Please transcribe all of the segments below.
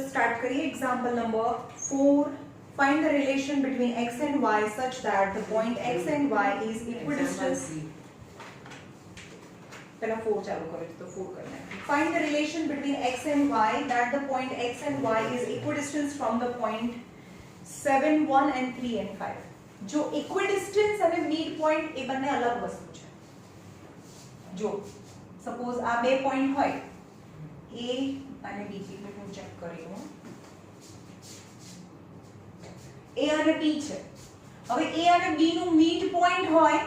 Start करिए example number 4. Find the relation between x and y such that the point x and y is equidistance. पहला 4 चालू करो तो 4 करना है. Find the relation between x and y that the point x and y is equidistance from the point 7 1 and 3 and 5. जो equidistance અને mid point એ બંને અલગ વસ્તુ છે. જો સપોઝ આ બે પોઈન્ટ હોય A અને B થી હું ચેક કરી લઉં. A અને P છે. હવે A અને B નું મિડ પોઈન્ટ હોય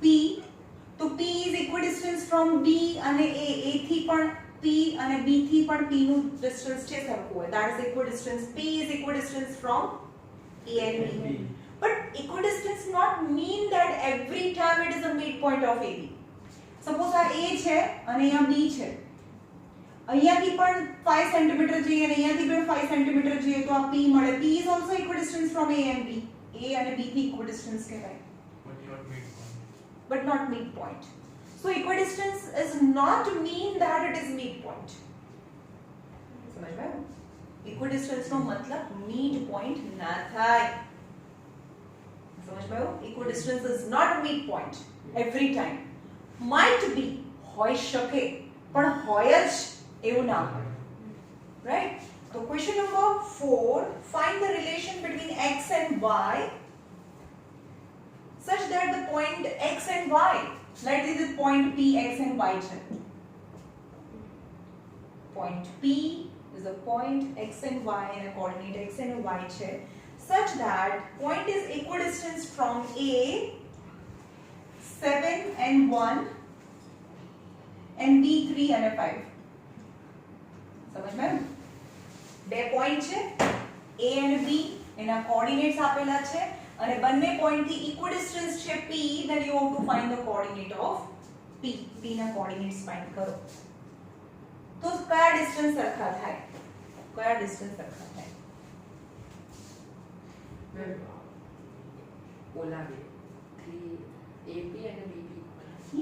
P, તો P is equidistant from B અને A થી પણ P અને B થી પણ P નું ડિસ્ટન્સ છે સરખું હોય. That is equidistance. P is equidistance from A and B. But equidistance not mean that every time it is the midpoint of AB. Suppose આ A છે અને અહીંયા B છે. અહીંયાથી પણ 5 સેન્ટીમીટર જોઈએ અને અહીંયાથી પણ 5 સેન્ટીમીટર જોઈએ તો આ P મળે. P is also equidistant from A and B. A અને B થી equidistance કહેવાય. But not midpoint. So equidistance is not mean that it is midpoint. समझ में आया? Equidistance નો મતલબ midpoint ના થાય. समझ में आया? Equidistance is not a midpoint every time. Might be હોય શકે પણ હોય જ એવું ના હોય. Right? So question number 4, find the relation between x and y such that the point x and y, let it is point P, x and y છે. Point P is a point x and y and a coordinate x and y છે, such that point is equidistant from A 7 and 1 and B 3 and 5. સમજ માં? બે point છે A and B, એના coordinates આપેલા છે અને બંને પોઈન્ટ થી ઇક્વિડિસ્ટન્સ છે P. then you have to find the coordinate of P. P ના કોઓર્ડિનેટ્સ ફાઇન્ડ કરો. તો કયા ડિસ્ટન્સ સરખા થાય? કયા ડિસ્ટન્સ સરખા થાય? ઓલા બે 3 AP અને BP.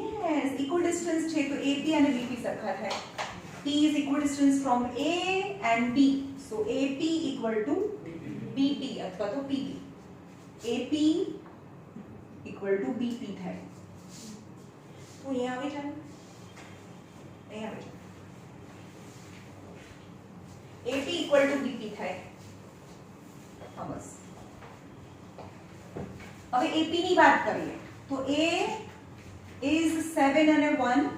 yes, equidistance છે તો AP અને BP સરખા થાય. P is equidistant from A and B, so AP equal to BP અથવા તો PB. AP equal to BP થાય. તો અહીંયા આવી જાય, અહીંયા આવી જાય. AP equal to BP થાય. હા બસ. હવે AP ની વાત કરીએ તો A is 7 અને 1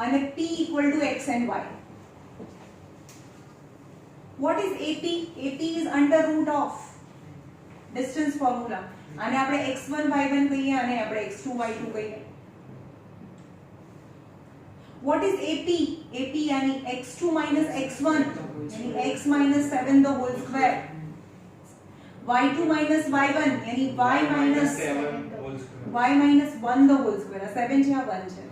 and P equal to x and y. What is AP? AP is under root of distance formula. આને આપણે x1 y1 કહીએ અને આપણે x2 y2 કહીએ. What is AP? AP यानी x2 minus x1 यानी x minus 7 the whole square. y2 minus y1 यानी y minus 1 the whole square. 7 છે આ 1 છે.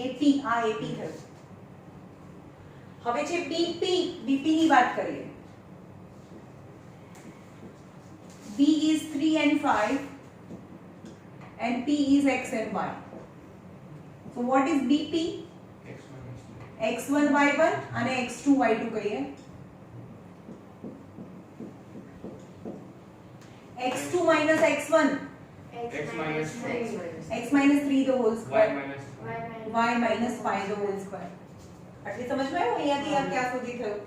AP આ AP થયું. હવે છે BP. BP ની વાત કરીએ. B is 3 and 5 and P is x and y. So what is BP? x1 y1 અને x2 y2 કહીએ. x2 minus x1 x minus 3 the whole square y minus 5 the whole square. આટલી સમજ માં આવ્યું? અહીંયાથી આ ક્યાં સુધી થયું?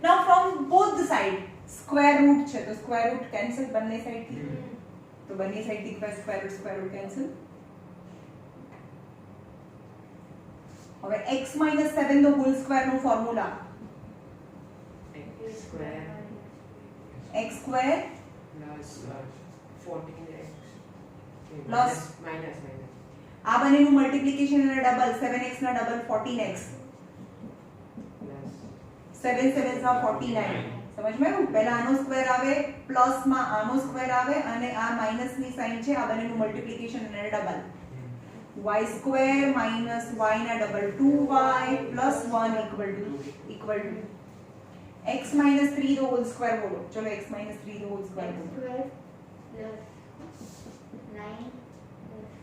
Now from both the side square root છે તો square root cancel બંને સાઈડ થી. તો બંને સાઈડ થી square root cancel. હવે x minus 7 the whole square નું formula x square plus 14x plus minus આ બંનેનું મલ્ટીપ્લિકેશન અને ડબલ 7x ના ડબલ 14x 7 7 ના 49. સમજ માં આવ્યું? પહેલા આનો સ્ક્વેર આવે પ્લસ માં આનો સ્ક્વેર આવે અને આ માઈનસ ની સાઈન છે. આ બંનેનું મલ્ટીપ્લિકેશન અને double y square minus y ના double 2y plus 1 equal to x minus 3 the whole square બોલો. ચલો x minus 3 the whole square બોલો.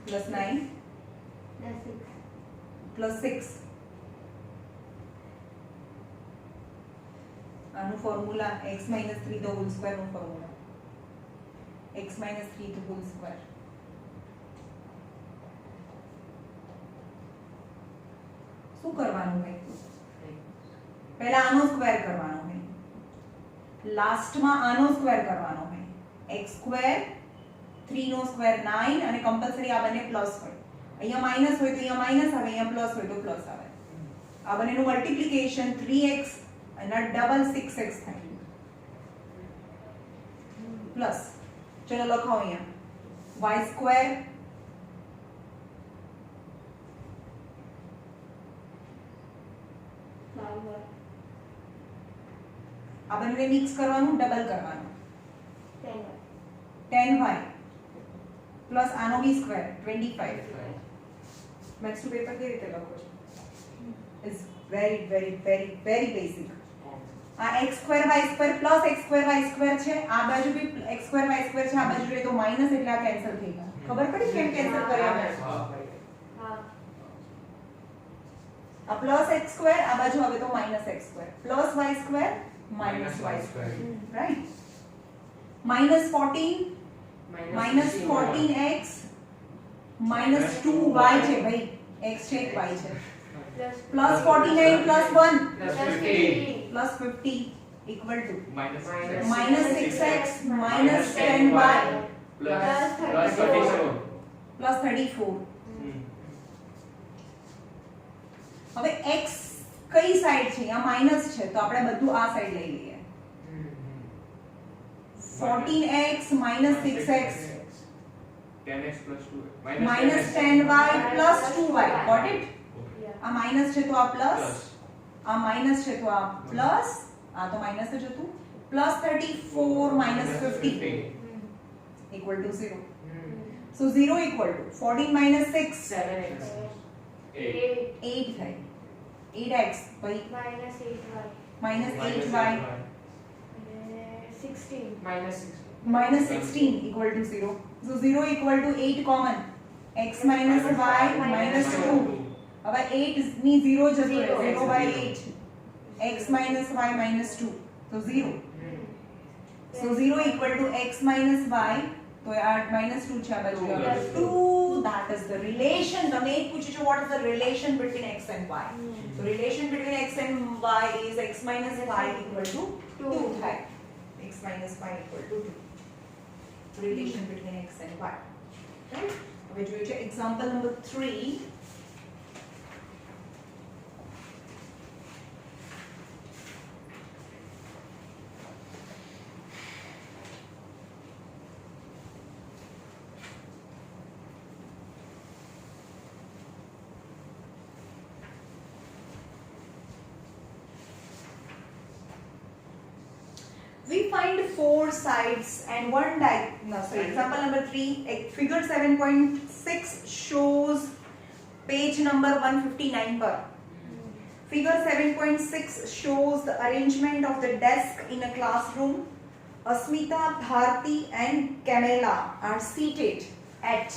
plus 9 plus 6 આનું formula x - 3 the whole square નું formula x - 3 the whole square. શું કરવાનું ભાઈ? પહેલા આનો સ્ક્વેર કરવાનો હોય, લાસ્ટમાં આનો સ્ક્વેર કરવાનો હોય. x સ્ક્વેર 3 નો સ્ક્વેર 9 અને કમ્પલસરી આ બંને પ્લસ હોય. અહીંયા માઈનસ હોય તો અહીંયા માઈનસ આવે, અહીંયા પ્લસ હોય તો પ્લસ આવે. આ બંનેનું મલ્ટીપ્લિકેશન 3x અને ડબલ 6x થાય પ્લસ. ચલો લખાવો અહીંયા y સ્ક્વેર આ બંને મિક્સ કરવાનું, ડબલ કરવાનું 10y પ્લસ આનો b square 25. Maths two paper કેવી રીતે લખો છો? It's very very very very basic. આ x square y square plus x square y square છે, આ બાજુ b x square y square છે, આ બાજુ જોઈએ તો માઈનસ એટલે આ કેન્સલ થઈ ગયા. ખબર પડી કેમ કેન્સલ કર્યા? આ પ્લસ x સ્ક્વેર, આ બાજુ હવે તો minus x square, plus y square minus y square, right? Minus 14 minus 14x minus 2y છે ભાઈ, x છે y છે, plus 49 plus 1 plus 50 equal to minus 6x minus 10y plus 34. હવે x કઈ સાઈડ છે? આ માઈનસ છે તો આપણે બધું આ સાઈડ લઈ લઈએ. 14x minus 6x 10x plus 2 minus 10y plus 2y. Got it? આ માઈનસ છે તો આ પ્લસ, આ માઈનસ છે તો આ પ્લસ, આ તો માઈનસ જ હતું, plus 34 minus 50 equal to 0. So 0 equal to 14 minus 6 7x 8 થાય. 8x by minus 8y minus 8y minus 16 equal to 0. So 0 equal to 8 common. X minus y minus 2. હવે 8 ની 0 જતો રહે, 0 by 8. X minus y minus 2. So 0. So 0 equal to x minus y. તો આ minus 2 છે, આ બાજુ 2. That is the relation. તમને એક પૂછ્યું છે what is the relation between x and y. So relation between x and y is x minus y equal to 2 થાય. X minus y equal to 2. Relation between x and y. Right? હવે જોઈએ છે example number 3. We find 4 sides and one example number 3, figure 7.6 shows page number 159 per. Figure 7.6 shows the arrangement of the desk in a classroom. Asmita, Bharti and Camilla are seated at.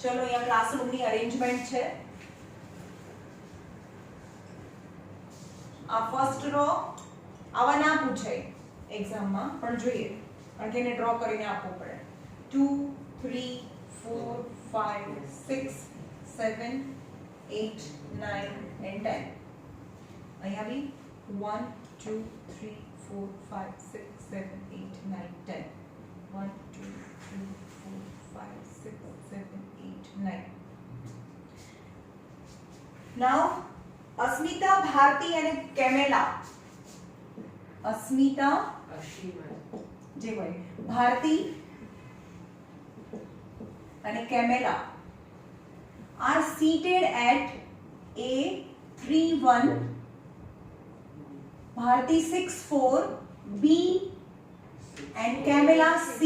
ચલો અહીંયા classroom ની arrangement છે. આ first row આવા ના પૂછે એક્ઝામમાં, પણ જોઈએ કારણ કે એને ડ્રો કરીને આપવું પડે. 2 3 4 5 6 7 8 9 and 10. અહીંયા બી 1 2 3 4 5 6 7 8 9 10. 1 2 3 4 5 6 7 8 9. Now Asmita, Bharti and Camilla. Asmita જે હોય, ભારતી અને કેમેલા are seated at A31, Bharti 64, B and Camilla C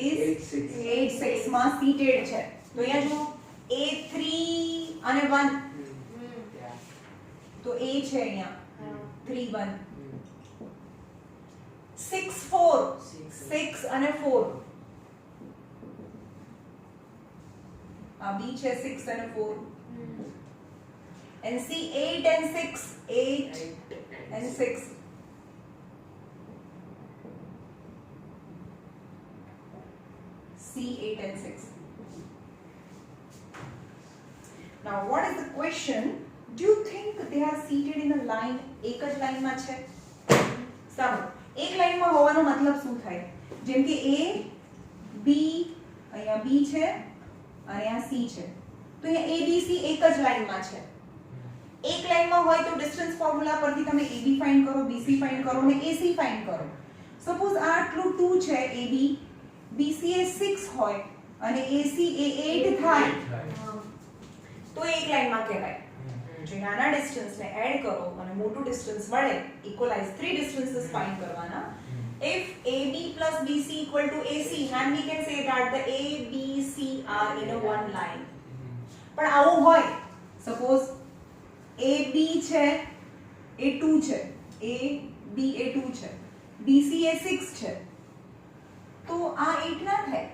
is 86 માં seated છે. તો અહીંયા જો A3 અને 1 તો A છે અહીંયા 3 1. 6 4 6 અને 4 આ B છે 6 અને 4 and C 8 and 6 8 and 6 C, 8 and 6. Now what is the question? Do you think they are seated in a line? એક જ લાઈનમાં છે? સારું, એક લાઈનમાં હોવાનો મતલબ શું થાય? જેમ કે A, B, અહીંયા B છે અને આ C છે. તો અહીંયા A, B, C એક જ લાઈનમાં છે. એક લાઈનમાં હોય તો ડિસ્ટન્સ ફોર્મ્યુલા પરથી તમે AB ફાઇન્ડ કરો, BC ફાઇન્ડ કરો અને AC ફાઇન્ડ કરો. સપોઝ આ આટલું 2 છે AB, BC એ 6 હોય અને AC એ 8 થાય. તો એક લાઈનમાં કહેવાય. જે નાના ડિસ્ટન્સને એડ કરો અને મોટું ડિસ્ટન્સ મળે, ઇક્વલાઇઝ 3 ડિસ્ટન્સીસ ફાઇન્ડ કરવાના. If AB plus BC equal to AC, then we can say that the A, B, C are in a one line. પણ આવું હોય, સપોઝ AB છે એ 2 છે, A, B એ 2 છે, BC એ 6 છે, તો આ 8 ના થાય.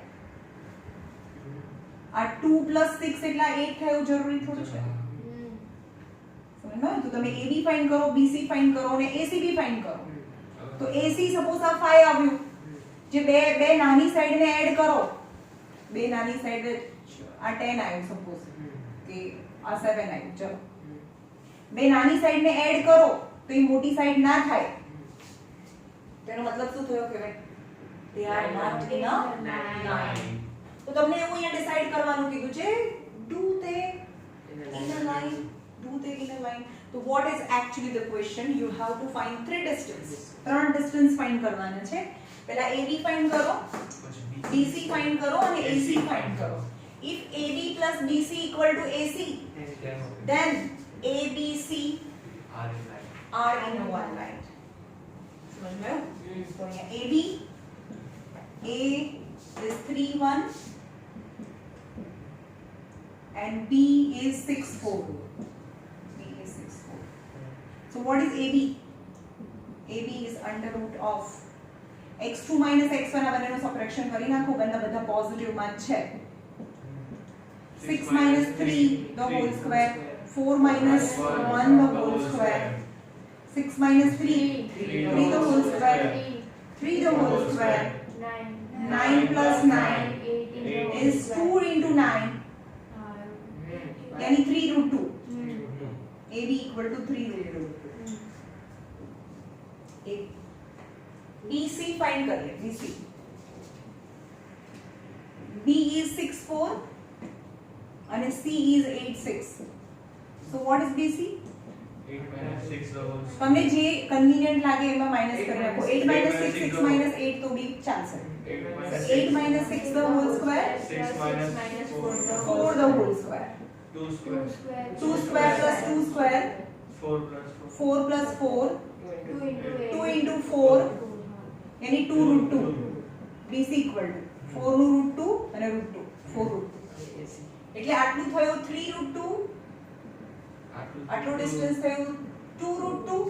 આ 2 plus 6 એટલે 8 થાય એવું જરૂરી થોડું છે. સમજમાં? તો તમે AB ફાઇન્ડ કરો, BC ફાઇન્ડ કરો અને AC બી ફાઇન્ડ કરો. તો AC સપોઝ આ 5 આવ્યું, જે બે નાની સાઈડને એડ કરો, બે નાની સાઈડ આ 10 આવ્યું સપોઝ કે આ 7 આવ્યું. ચલો બે નાની સાઈડને એડ કરો તો એ મોટી સાઈડ ના થાય. તેનો મતલબ શું થયો કે they are not in a line. તો તમને એવું અહીંયા ડિસાઈડ કરવાનું કીધું છે, do they in a line? Do they in a line? So what is actually the question? You have to find 3 distance. 3 distance find કરવાના છે. પહેલા AB find કરો, BC find કરો અને AC find કરો. If AB plus BC equal to AC, then ABC are in a one line. समझ में हो? तो यहाँ AB, A is 3, 1 and B is 6, 4. So what is AB? AB is under root of x2 minus x1. આ બંનેનો subtraction કરી નાખો, બંને બધા પોઝિટિવ માં છે. 6 minus 3 the whole square, 4 minus 1 the whole square, 6 minus 3 3 the whole square, 3 the whole square, 9 plus 9 is 2 into 9, यानी 3 root 2. AB equal to 3 root 2. BC find करिए. BC B is 6 4 and C is 8 6. So what is BC? 8 minus 6 the whole square. તમને જે convenient લાગે એમાં minus કરી નાખો. 8 minus 6 6 minus 8 તો બી ચાલશે. 8 minus 6 the whole square, 6 minus 4 the whole square, 2 square, 2 square plus 2 square, 4 plus 4 plus 4, 2 into 4 यानी 2 root 2. BC equal to 4 નું root 2 અને root 2, 4 root 2. એટલે આટલું થયું 3 root 2, આટલું ડિસ્ટન્સ થયું 2 root 2,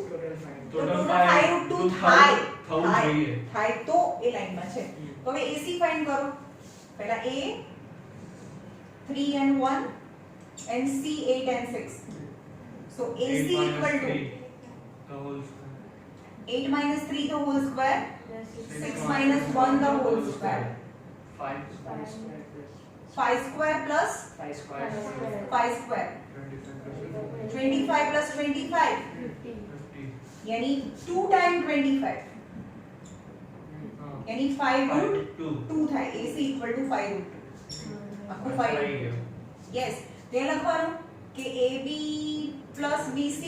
total 5 root 2 થવું જોઈએ. થાય તો એ લાઈનમાં છે. તો હવે AC ફાઇન્ડ કરો. પહેલા A 3 and 1 and C 8 and 6. So AC equal to 8 minus 3 the whole square, 6 minus 1 the whole square, 5 square plus 5 square, 25 plus 25 यानी 2 times 25 यानी 5 root 2 થાય. AC equal to 5 root 2. આખું 5 root 2. Yes, તે લખવાનું કે AB plus BC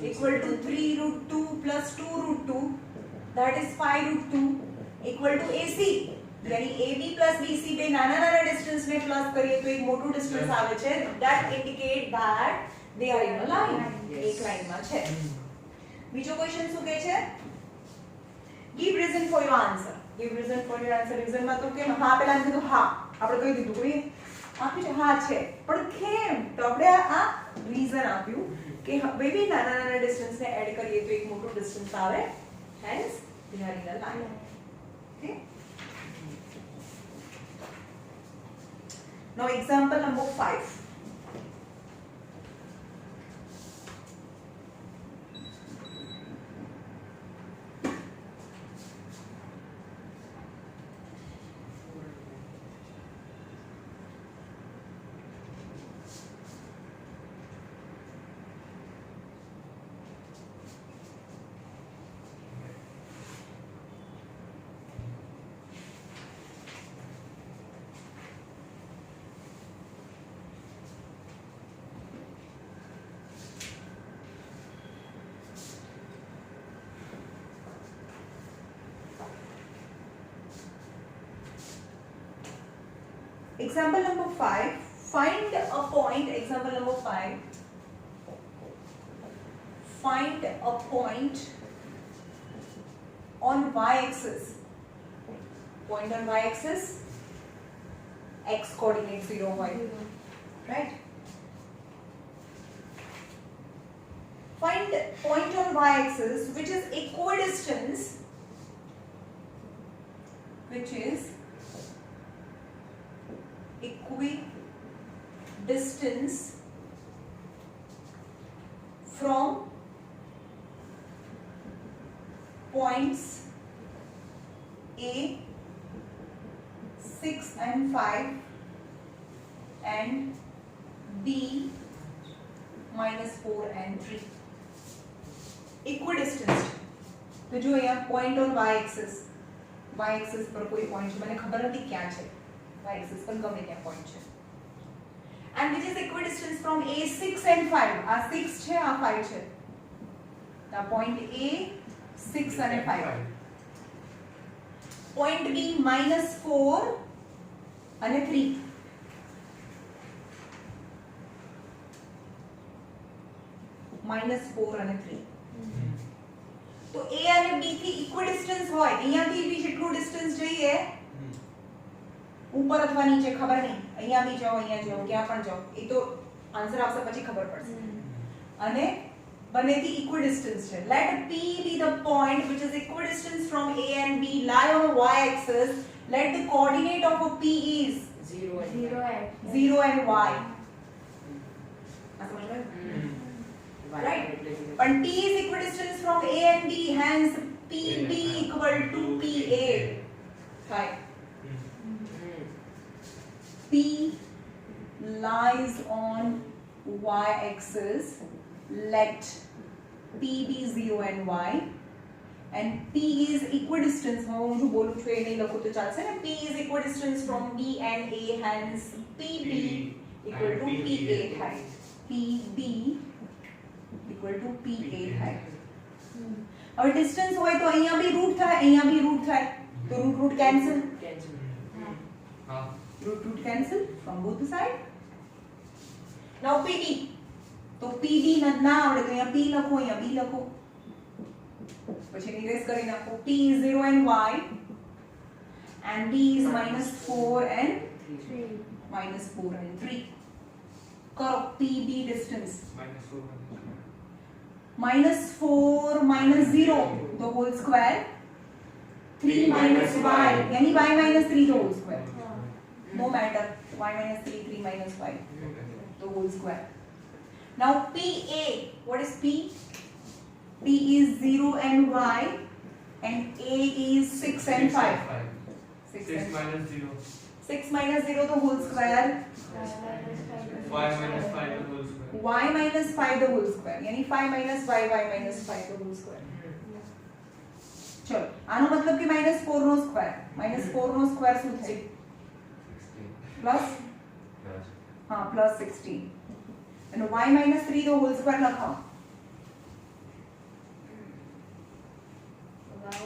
equal to 3 root 2 plus 2 root 2, that is 5 root 2 equal to AC. यानी AB plus BC બે નાના ડિસ્ટન્સ ને પ્લસ કરીએ તો એક મોટું ડિસ્ટન્સ આવે છે. that indicate that they are in a line. એક લાઈનમાં છે. બીજો ક્વેશ્ચન શું કહે છે? give reason for your answer. give reason for your answer. Reason માં તો કેમ હા પેલા કીધું હા આપણે કહી દીધું કોઈ આપ્યું છે હા છે પણ કેમ તો આપણે આ રીઝન આપ્યું કે બેબી નાના ડિસ્ટન્સ ને એડ કરીએ તો એક મોટું ડિસ્ટન્સ આવે. hence they are in a line. okay, now example number 5. example number 5, find a point, example number 5, find a point on y-axis, point on y-axis, x coordinate 0 y, right? Find point on y-axis which is equidistance, from points A 6 and 5 and B -4 and 3. Equidistance. तो जो यहाँ point on y-axis पर कोई point છે, મને ખબર નથી ક્યાં છે, y-axis પર ગમે ત્યાં point છે, and which is equidistance from A 6 and 5. આ 6 છે, આ 5 છે, તો point A 6 અને 5, point B -4 અને 3. -4 અને 3. તો A અને B થી ઇક્વિડિસ્ટન્સ હોય, અહીંયાથી બી જેટલું ડિસ્ટન્સ જોઈએ ઉપર અથવા નીચે ખબર નહીં, અહીંયા બી જાઓ અહીંયા જાઓ ક્યાં પણ જાઓ, એ તો આન્સર આવશે પછી ખબર પડશે, અને બંનેથી equidistance છે. Let P be the point which is equidistant from A and B, lie on a y-axis. Let the coordinate of a P is 0 and y. Right? But P is equidistant from A and B, hence PB equal to PA. Right. P lies on y-axis. Let P be 0 and y, and P is equidistant. હું જો બોલું છું એ નહીં લખું તો ચાલશે ને. P is equidistant from B and A, hence PB equal to PA થાય. PB equal to PA થાય. હવે ડિસ્ટન્સ હોય તો અહીંયા બી રૂટ થાય, અહીંયા બી રૂટ થાય, તો root cancel, root cancel from both the side. Now PB, તો PB ના આવડે તો અહીંયા P લખો, અહીંયા B લખો, પછી ઇરેઝ કરી નાખો. P is 0 and y and B is -4 and 3. કરો PB distance. -4 -0 the whole square, 3 - y यानी y - 3 the whole square. No matter, y - 3 3 - y the whole square. Now PA, what is P? P is 0 and y and A is 6 and 5. 6 minus 0. 6 - 0 the whole square. Y minus 5 the whole square. Y - 5 the whole square. यानी 5 - y, y - 5 the whole square. चलो આનો મતલબ કે -4 નો square, -4 નો square શું થાય? Plus હા +16. અને y - 3 the whole square લખાઓ. y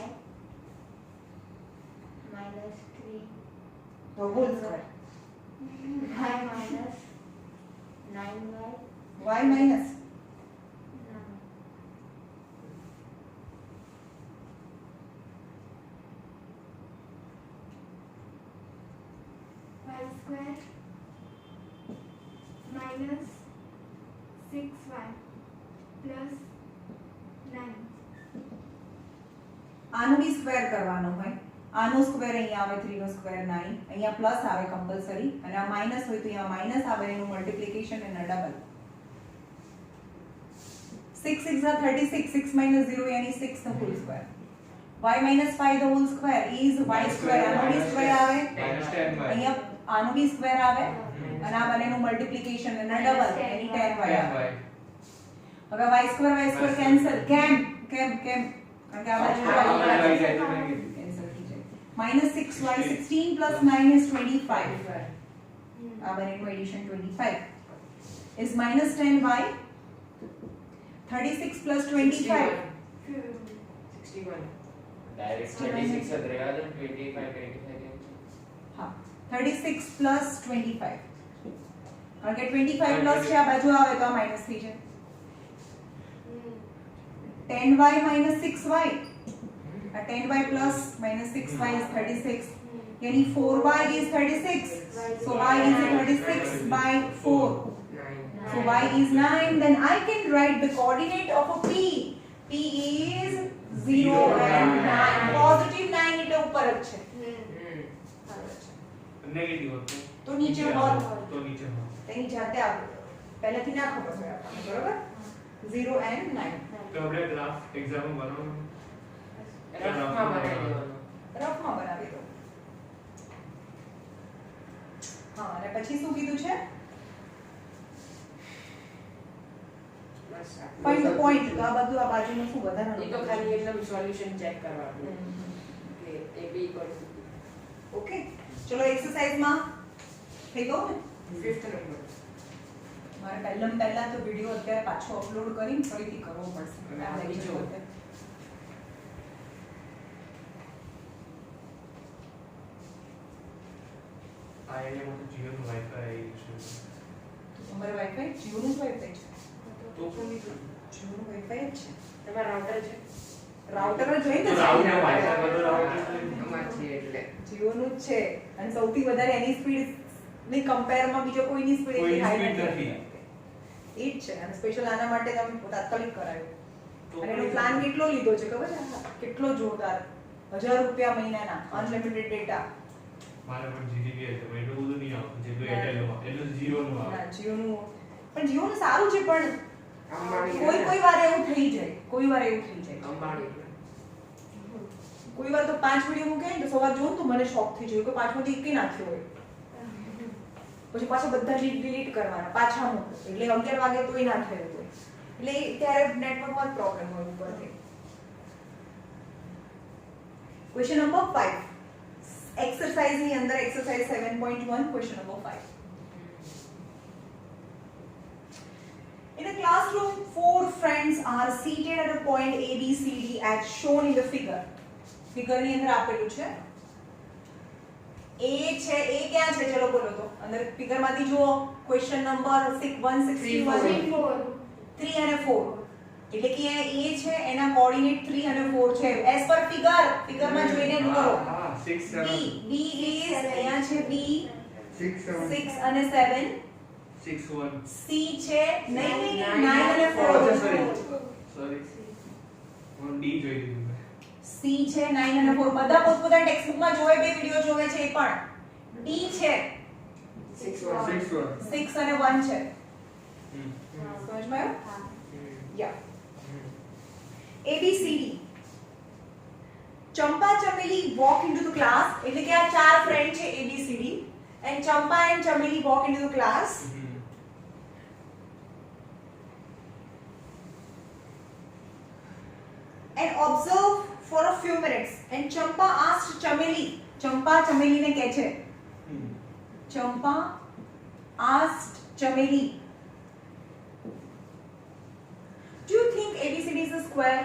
-3 the whole square. y minus 9y y minus y square minus 6y plus 9. આનો બી સ્ક્વેર કરવાનો હોય, આનો સ્ક્વેર અહીંયા આવે 3 નો સ્ક્વેર 9, અહીંયા પ્લસ આવે કમ્પલસરી, અને આ માઈનસ હોય તો અહીંયા માઈનસ આવે, એનું મલ્ટીપ્લિકેશન અને ડબલ. 6 6 are 36, 6 minus 0 यानी 6 the whole square. Y minus 5 the whole square is y square. આનો બી સ્ક્વેર આવે, અહીંયા આનો બી સ્ક્વેર આવે, અને આ બંનેનું મલ્ટીપ્લિકેશન અને ડબલ એની 10y આવે. હવે y square કેન્સલ, કેમ કારણ કે આ બાજુ કેન્સલ થઈ જાય. -6y 16 plus 9 is 25. આ બંનેનું addition 25 is -10y. 36 plus 25 61. Direct 36 रहेगा तो 25 25 हाँ 36 પ્લસ 25 કારણ કે 25 પ્લસ છે આ બાજુ આવે તો આ માઈનસ થઈ જાય 10y minus 6y a 10y plus minus 6y is 36 yani 4y is 36 so y is 36 by 4 so y is 9 then I can write the coordinate of a p is 0 and 9 positive 9 એટલે ઉપર જ છે negative હતો તો નીચે હોત તો નીચે હોત તેની જાતે આવે પહેલેથી ના ખબર હોય આપણને બરોબર 0 and 9 તો આપણે ગ્રાફ એક્ઝામ્પલ બનાવવાનું રફમાં બનાવી દેવાનું. રફમાં બનાવી દો હા અને પછી શું કીધું છે બસ આટલું. ફાઇન્ડ ધ પોઈન્ટ તો આ બધું આ બાજુનું શું વધારાનું એ તો ખાલી એકદમ સોલ્યુશન ચેક કરવાનું કે એ બી ઇક્વલ ટુ ઓકે ચલો એક્સરસાઇઝમાં થઈ ગયો ને 5th નંબર. મારે પહેલા તો વિડિયો અત્યારે પાછો અપલોડ કરીને ફરીથી કરવો પડશે અને આ આ લેક્ચર બીજો. વખતે. આ એરિયામાં તો જીઓનું વાઈફાઈ છે તમારે વાઈફાઈ જીઓનું જ વાઈફાઈ છે તો પણ નહીં જીઓનું વાઈફાઈ જ છે તમારા રાઉટર છે રાઉટર જ હોય તો ને રાઉટર વાઈફાઈ બધું રાઉટર અમાર છે એટલે જીઓનું જ છે અને સૌથી વધારે એની સ્પીડ ની કમ્પેરમાં બીજો કોઈની સ્પીડ એટલી કોઈની હાઈ speed નથી એ જ છે અને સ્પેશિયલ આના માટે તમે તાત્કાલિક કરાવ્યું તો અને એનો પ્લાન કેટલો લીધો છે ખબર છે કેટલો જોરદાર 1000 રૂપિયા મહિનાના અનલિમિટેડ ડેટા મારે પણ જીટીબી છે પણ એટલું બધું નહીં આવતું જેટલું એરટેલનું આવે એટલું જીઓનું આવે જીઓનું પણ જીઓનું સારું છે પણ અંબાણી કોઈ વાર એવું થઈ જાય કોઈ વાર એવું થઈ જાય અંબાણી કોઈ વાર તો 5 વિડિયો મૂકે ને તો સવાર જોઉં તો મને શોક થઈ જાય કે 5 માંથી એક નાખ્યો હોય પછી પાછા બધા ડિલીટ કરવાના પાછા મૂકો એટલે 11 વાગે તોય ના થયું હોય એટલે ત્યારે નેટવર્કમાં પ્રોબ્લેમ હોય ઉપરથી ક્વેશ્ચન નંબર 5 exercise ની અંદર exercise 7.1 question number 5 in a classroom four friends are seated at a point a b c d as shown in the figure figure ની અંદર આપેલું છે a છે a ક્યાં છે ચલો બોલો તો અંદર ફિગર માંથી જુઓ ક્વેશ્ચન નંબર 161 3 અને 4 એટલે કે આ a છે એના કોઓર્ડિનેટ 3 અને 4 છે એઝ પર ફિગર માં જોઈને કરો હા 6 7 B is અહીંયા છે B 6 7 6 અને 7 6 1 C છે નહીં 9 અને 4 સોરી હું ડી જોઈ લીધું મેં C છે 9 અને 4 બધા પોતપોતાના ટેક્સ્ટબુક માં જોવે બે વિડિયો જોવે છે એ પણ D છે 6 6 અને 1 છે હમ સમજમાં આવ્યું યા A B C D Champa Chameli walk into the class એટલે કે આ ચાર ફ્રેન્ડ છે A B C D and Champa and Chameli walk into the class and observe for a few minutes and Champa asked Chameli ને કહે છે Champa asked Chameli do you think ABCD is a square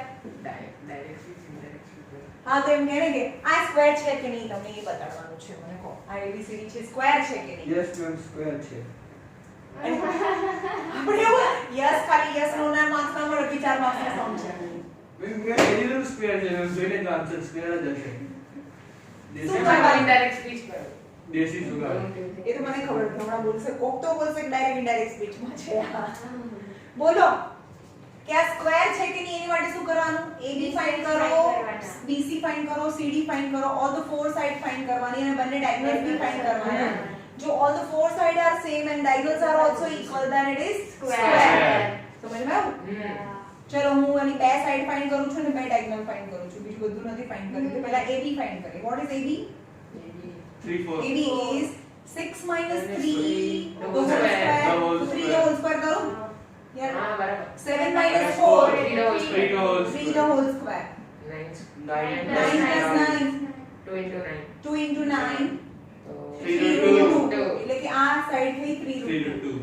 હા તો એમ કહે ને કે આ square છે કે નહીં તમને એ બતાડવાનું છે મને કહો આ ABCD છે સ્ક્વેર છે કે નહીં યસ મેમ સ્ક્વેર છે આપણે યસ ખાલી યસ નો ના માર્ક્સ ના મળે 4 માર્ક્સ ના સમ છે મેમ એલિમેન્ટ સ્ક્વેર છે મેમ જોઈને તો આન્સર સ્ક્વેર જ હશે શું તમારી ઇનડાયરેક્ટ સ્પીચ કરો દેશી જુગાડ એ તો મને ખબર છે હમણાં બોલશે કોક તો બોલશે ડાયરેક્ટ ઇનડાયરેક્ટ સ્પીચમાં છે બોલો કે આ સ્ક્વેર છે કે નહીં એની માટે શું કરવાનું AB ફાઇન્ડ કરો BC ફાઇન્ડ કરો CD ફાઇન્ડ કરો all the four side find કરવાની અને બંને ડાયગોનલ્સ બી ફાઇન્ડ કરવાના જો all the four side are same and diagonals are also equal then it is square સમજમાં આવ્યું ચલો હું આની બે સાઇડ ફાઇન્ડ કરું છું અને બે ડાયગોનલ ફાઇન્ડ કરું છું બીજું બધું નથી ફાઇન્ડ કર્યું તો પહેલા AB ફાઇન્ડ કરીએ what is AB 3 4 AB is 6 minus 3 The the whole whole square. the whole 3 the square. whole square करो यार હા બરાબર 7 minus 4 3 the whole 3 the whole 3 the whole square 9 9 9 plus 9 2 into 9 2 into 9 તો 3 3 into into 2 2 એટલે કે આ side થઈ 3 3 root to 2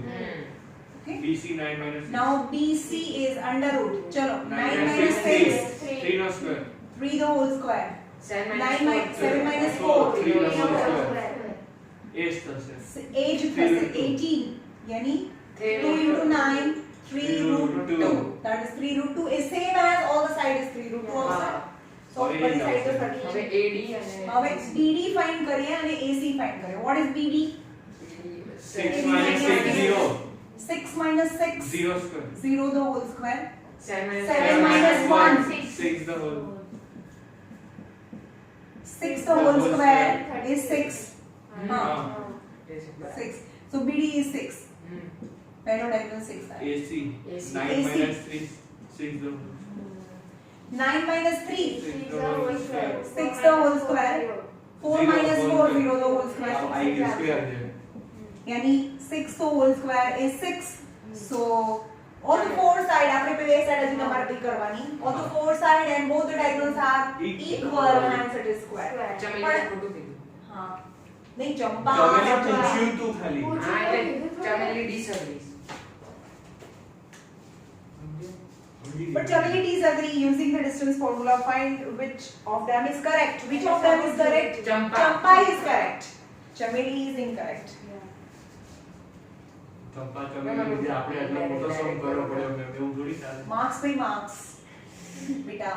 okay BC 9 minus 6 now BC is under root चलो 9 9 minus 6 3 no square 3 the whole square 7 9 minus 7 minus 4 3 the whole square as थशे as Three थशे root two. 18 यानी 2 3 into 9 3 root 2 2. that is 3 root 2 is same as all the side is 3 root 2 also હા. so હવે બધી એ side તો આવશે. સરખી હવે છે AD અને હવે BD ફાઇન્ડ કરીએ અને AC ફાઇન્ડ કરીએ what is BD 6 minus 6 0 6 minus 6 0 square 0 the whole square 7 7 minus 1 6 the whole 6 the whole square is 6 हाँ. 6 so BD is 6 पहलो डायगोनल 6 है AC AC. 9 AC. minus 3 6 the 9 minus 3 6 the whole square 6 the whole square 4 Zero minus whole 4 square. 0 the whole square अब I के square है यानी 6 the whole square is 6 so on the four side આપણે પેલે એ side હજી તમારે પી કરવાની on the four side and both the diagonals are equal hence it is square ચમેલી પણ ખોટું કીધું હા નહીં ચંપા चमेली ચંપા. पूछ्યું तू खाली હા એટલે ચમેલી disagree But Chameli disagree using the distance formula. Find which of them is correct. Which of them is correct? Champa. Champa is correct. Chameli is incorrect. ચંપા ચમેલી લીધે આપણે આટલો મોટો સમ કરવો પડ્યો મેમ એવું થોડી ચાલે Marks by marks. बेटा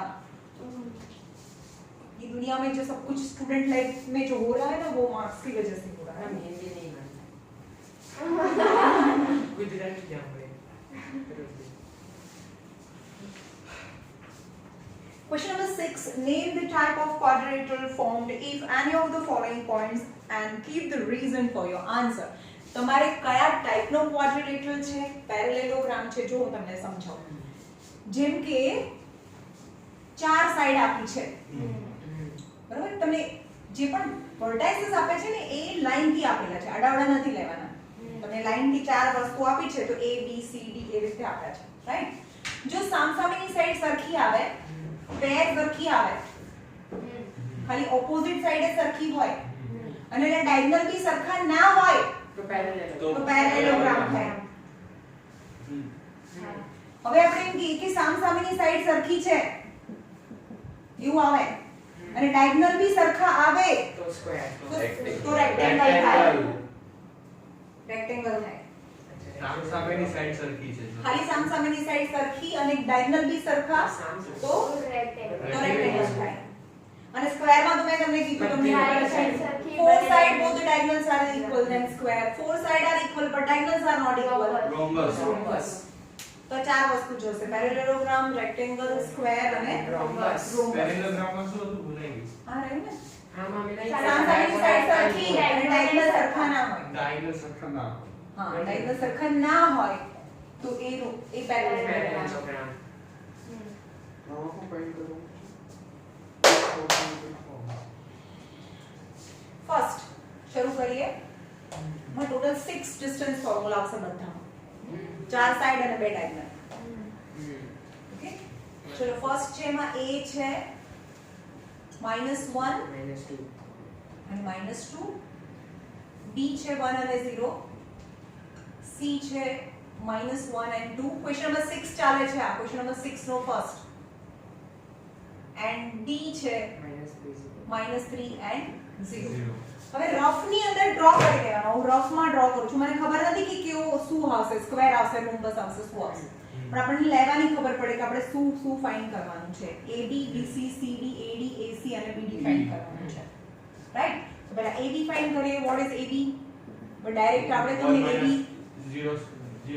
ये दुनिया में जो सब कुछ स्टूडेंट लाइफ में जो हो रहा है ना वो मार्क्स की वजह से हो रहा है. हम हिंदी नहीं मानते गुजराती जाम रे Question number 6. Name the type of quadrilateral formed if any of the following points and keep the reason for your answer. તમારે કયા ટાઈપનો ક્વાડ્રિલેટરલ છે પેરેલેલોગ્રામ છે જો હું તમને સમજાવું જેમ કે ચાર સાઈડ આપી છે બરાબર તમને જે પણ વર્ટાઇસીસ આપે છે ને એ લાઈન થી આપેલા છે આડાવડા નથી લેવાના તમને લાઈન થી ચાર વસ્તુ આપી છે તો A B C D એ રીતે આપ્યા છે રાઈટ જો સામસામેની સાઈડ સરખી આવે પેર સરખી આવે ખાલી ઓપોઝિટ સાઈડે સરખી હોય અને એના ડાયગોનલ બી સરખા ના હોય તો પેરેલલ તો તો પેરેલેલોગ્રામ થાય હવે આપણે એમ કહીએ કે સામસામેની સાઈડ સરખી છે એવું આવે અને ડાયગોનલ બી સરખા આવે તો સ્ક્વેર તો રેક્ટેંગલ થાય રેક્ટેંગલ થાય સામેની સાઈડ સરખી છે ખાલી સામસામેની સાઈડ સરખી અને ડાયગોનલ બી સરખા તો રેક્ટેંગલ થાય અને સ્ક્વેર માં તો મેં તમને કીધું તમને ખબર છે four side both the diagonals are equal then square four side are equal but diagonals are not equal rhombus rhombus તો ચાર વસ્તુ જોશે પેરેલેલોગ્રામ રેક્ટેંગલ સ્ક્વેર અને rhombus પેરેલેલોગ્રામમાં શું હતું ભૂલાઈ ગયું આ રહ્યું ને હા મમ્મી નહીં સામસામેની સાઈડ સરખી અને ડાયગોનલ સરખા ના હોય diagonal સરખા ના હા ડાયગોનલ સરખા ના હોય તો એ પેરેલેલોગ્રામ પેરેલલોગ્રામ હું પોઈન્ટ કરું ફર્સ્ટ શરૂ કરીએ માં ટોટલ 6 ડિસ્ટન્સ ફોર્મ્યુલા આવશે બધામાં ચાર સાઈડ અને બે ડાયગોનલ ઓકે ચલો ફર્સ્ટ છે એમાં a છે -1 -2 અને -2 b છે 1 અને 0 c છે -1 and 2 ક્વેશ્ચન નંબર 6 ચાલે છે આ ક્વેશ્ચન નંબર 6 નો ફર્સ્ટ and d છે -3 and 0 હવે રફ ની અંદર ડ્રો કરી દેવાનો હું રફ માં ડ્રો કરું છું મને ખબર નથી કે કેવો શું આવશે સ્ક્વેર આવશે રોમ્બસ આવશે શું આવશે પણ આપણને લેવાની ખબર પડે કે આપણે શું શું ફાઇન્ડ કરવાનું છે AB BC CD AD AC અને BD ફાઇન્ડ કરવાનું છે રાઈટ તો પહેલા AB ફાઇન્ડ કરીએ what is AB but direct આપણે તમને AB 0 1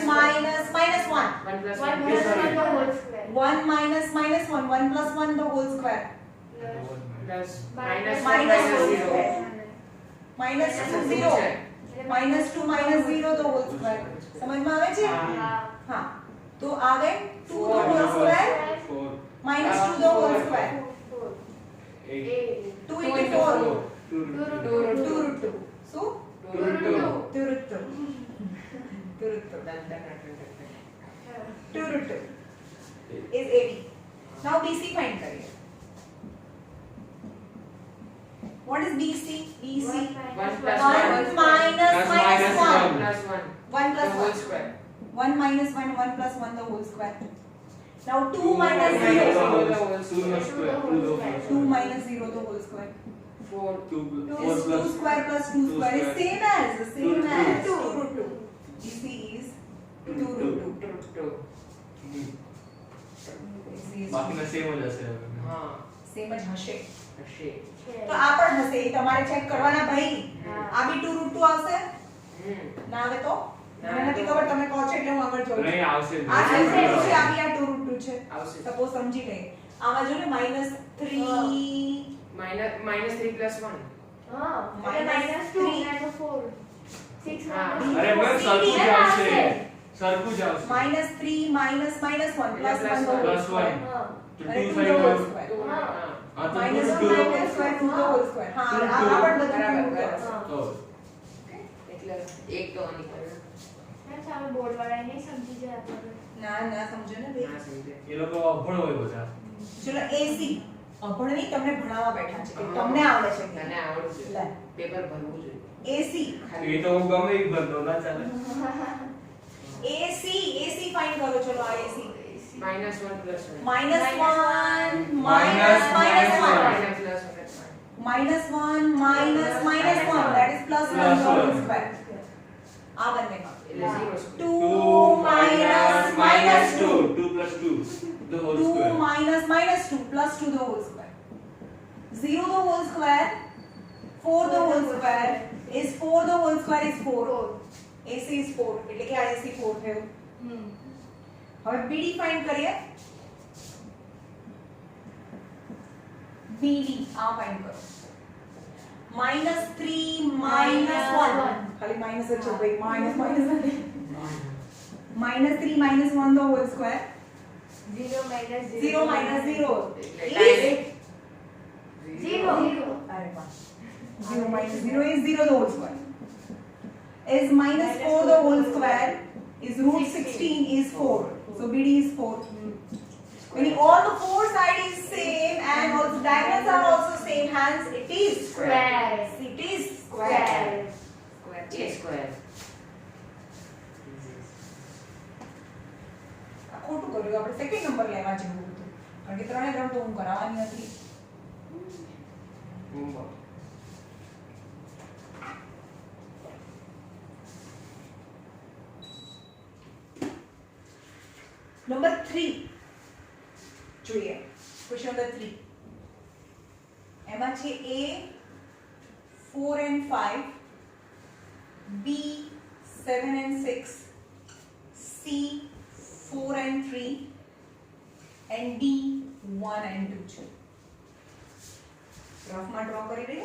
minus minus 1 1 plus 1 1 plus 1 the whole 1 square. minus minus 1 1 plus 1 the whole square plus Minus minus two 0 minus 2 0 minus 2 minus 0 the whole square समझ में આવે છે हाँ तो आगे 2 the whole square 4 minus 2 the whole square 8 2 into 4 2 2 root 2 so 2 root 2 2 root 2 2 root 2 2 root 2 is AB now BC find करिए what is BC BC 1 plus 1 minus Plus minus minus 1 1 plus 1 1 the plus whole 1 square 1 minus 1 1 plus 1 the whole square now 2 minus minus 0 the whole 2 નો square 2 નો square 2 minus 0 the whole square 4 2 is 2 square plus 2 square is same as 2 root 2. DC is 2 root 2. 2 DC is બાકીના same જ હશે હવે હા same જ હશે. હશે તો આ પણ હશે એ તમારે ચેક કરવાના ભાઈ. હા. આ બી 2 root 2 આવશે ના આવે તો મને નથી ખબર તમે કહો છો એટલે હું આગળ જોઉં નહીં આવશે આ છે છે આ બી આ 2 root 2 છે આવશે સપોઝ સમજી ગઈ આમાં જો ને -3 -3 plus 1 હા Minus -2 3. and 4 6 હા. minus અરે મેમ સરખું જ આવશે સરખું જ આવશે -3 minus -1 plus 1 the whole Plus square. 1 હા તો અરે 2 2 the whole સાઈડ square. તો હા. હા તો minus 2 1 the whole square 2 the whole square. હા Two, આ પણ બધું બરાબર, two બરાબર. આવશે. તો એટલે એક તો નીકળ્યો મેમ સામે બોર્ડ વાળા નહીં સમજી જાય આપણે ના ના સમજો ને બે ના સમજે એ લોકો અભણ હોય બધા ચલો AC અભણ નહીં તમને ભણાવવા બેઠા છે કે તમને આવડે છે કે તને આવડું છે લે. પેપર ભરવું જોઈએ AC એ તો હું ગમે ઈ ભરતો ના ચાલે AC ફાઇન્ડ કરો ચલો આ AC -1 plus 1 -1 minus Minus minus 1 plus 1 -1 minus minus 1 that is plus 1 Plus whole one. square આ બંનેમાં એટલે 0 2 2 minus minus 2 2 plus 2 the whole 2 square minus minus 2 plus 2 the whole square 0 the whole square 4 the whole square is 4 the whole square is 4 AC is 4 એટલે કે આ AC 4 થયું હવે BD find કરીએ BD આ ફાઇન્ડ કરો -3 minus 1 ખાલી minus જ છે ભાઈ માઈનસ માઈનસ નથી -3 minus 1 the whole square 0 minus 0 minus 0 એટલે is 0 अरे वाह 0 minus 0 is 0 the whole square is minus 4 the whole square is root 16 is 4 so BD is 4 when all the four side is same and also diagonals are also same hence it is Square. it is square square આ ખોટું કર્યું આપણે second number લેવા જેવું હતું કારણ કે ત્રણે ત્રણ તો હું કરાવવાની હતી નંબર 3 જોઈએ ક્વેશ્ચન નંબર 3 એમાં છે A 4 and 5 B 7 and 6 C 4 and 3 and D 1 and 2 છે રફમાં ડ્રો કરી દઈએ